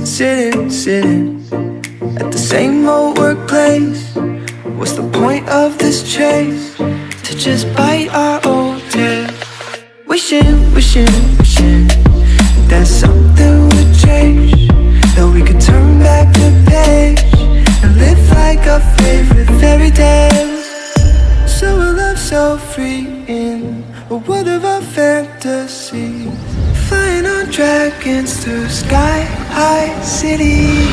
Sitting at the same old workplace. What's the point of this chase? To just bite our old tail. Wishing that something would change, that we could turn back the page and live like our favorite fairy tales. So a love so free in a world of our fantasies, flying on dragons through sky-high cities.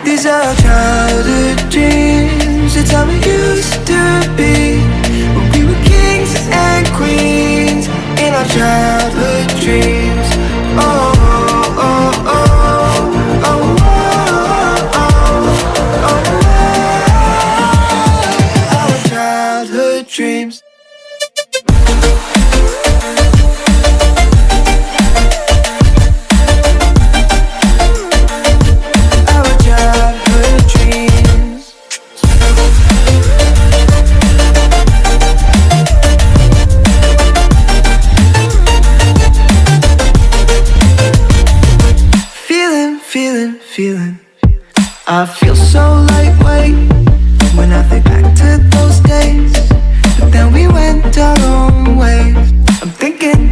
These are our childhood dreams. It's how we used to be, when we were kings and queens in our childhood dreams. Oh, oh, oh, oh, oh, oh, oh, oh. Our childhood dreams. Feeling, I feel so lightweight when I think back to those days, but then we went our own ways. I'm thinking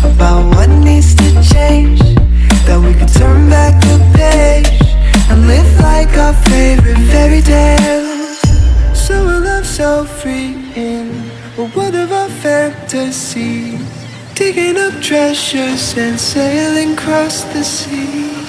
about what needs to change, that we could turn back the page and live like our favorite fairy tales. So a love so free in a world of our fantasies, digging up treasures and sailing across the sea.